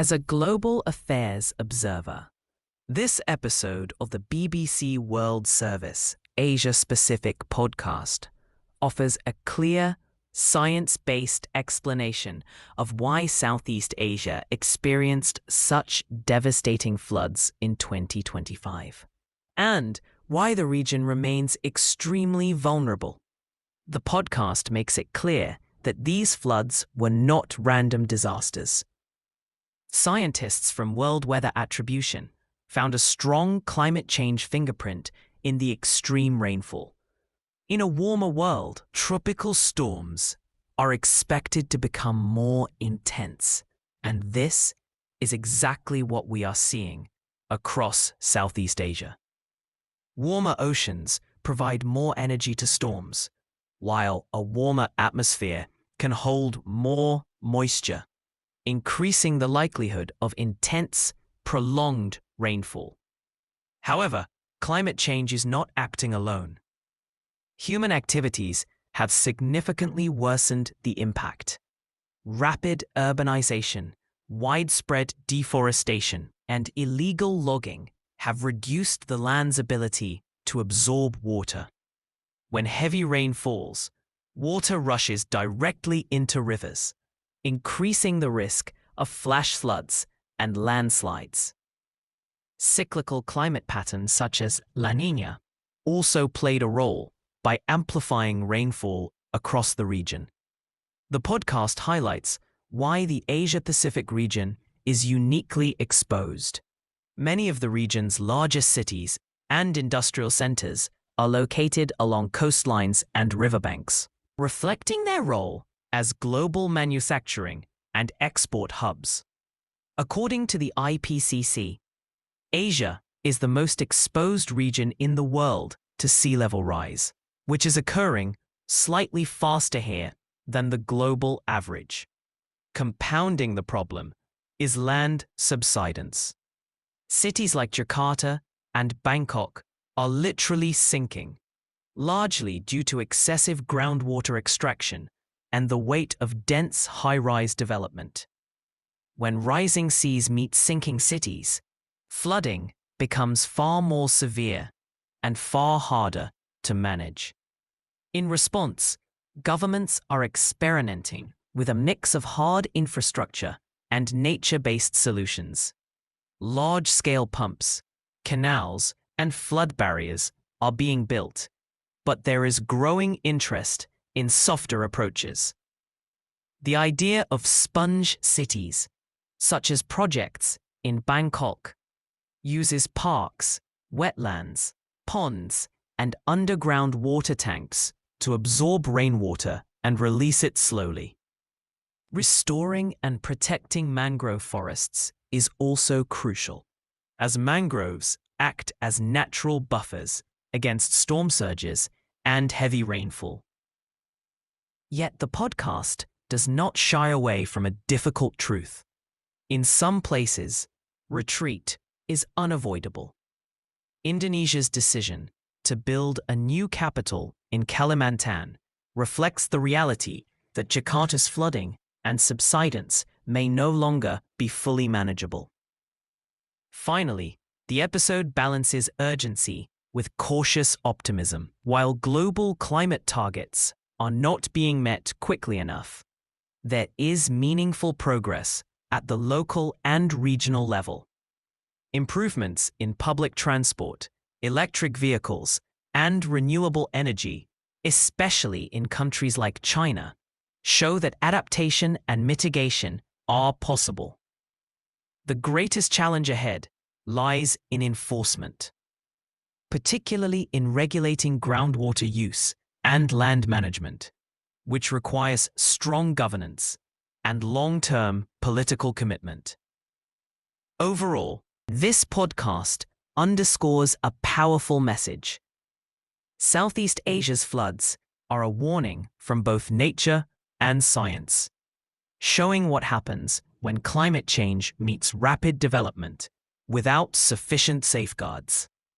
as a global affairs observer. This episode of the BBC World Service Asia-Pacific podcast offers a clear, science-based explanation of why Southeast Asia experienced such devastating floods in 2025, and why the region remains extremely vulnerable. The podcast makes it clear that these floods were not random disasters. Scientists from World Weather Attribution found a strong climate change fingerprint in the extreme rainfall. In a warmer world, tropical storms are expected to become more intense, and this is exactly what we are seeing across Southeast Asia. Warmer oceans provide more energy to storms, while a warmer atmosphere can hold more moisture, increasing the likelihood of intense, prolonged rainfall. However, climate change is not acting alone. Human activities have significantly worsened the impact. Rapid urbanization, widespread deforestation, and illegal logging have reduced the land's ability to absorb water. When heavy rain falls, water rushes directly into rivers, increasing the risk of flash floods and landslides. Cyclical climate patterns such as La Niña also played a role by amplifying rainfall across the region. The podcast highlights why the Asia-Pacific region is uniquely exposed. Many of the region's largest cities and industrial centers are located along coastlines and riverbanks, reflecting their role as global manufacturing and export hubs. According to the IPCC, Asia is the most exposed region in the world to sea level rise, which is occurring slightly faster here than the global average. Compounding the problem is land subsidence. Cities like Jakarta and Bangkok are literally sinking, largely due to excessive groundwater extraction and the weight of dense high-rise development. When rising seas meet sinking cities, flooding becomes far more severe and far harder to manage. In response, governments are experimenting with a mix of hard infrastructure and nature-based solutions. Large-scale pumps, canals, and flood barriers are being built, but there is growing interest in softer approaches. The idea of sponge cities, such as projects in Bangkok, uses parks, wetlands, ponds, and underground water tanks to absorb rainwater and release it slowly. Restoring and protecting mangrove forests is also crucial, as mangroves act as natural buffers against storm surges and heavy rainfall. Yet the podcast does not shy away from a difficult truth. In some places, retreat is unavoidable. Indonesia's decision to build a new capital in Kalimantan reflects the reality that Jakarta's flooding and subsidence may no longer be fully manageable. Finally, the episode balances urgency with cautious optimism. While global climate targets are not being met quickly enough, there is meaningful progress at the local and regional level. Improvements in public transport, electric vehicles, and renewable energy, especially in countries like China, show that adaptation and mitigation are possible. The greatest challenge ahead lies in enforcement, particularly in regulating groundwater use and land management, which requires strong governance and long-term political commitment. Overall, this podcast underscores a powerful message. Southeast Asia's floods are a warning from both nature and science, showing what happens when climate change meets rapid development without sufficient safeguards.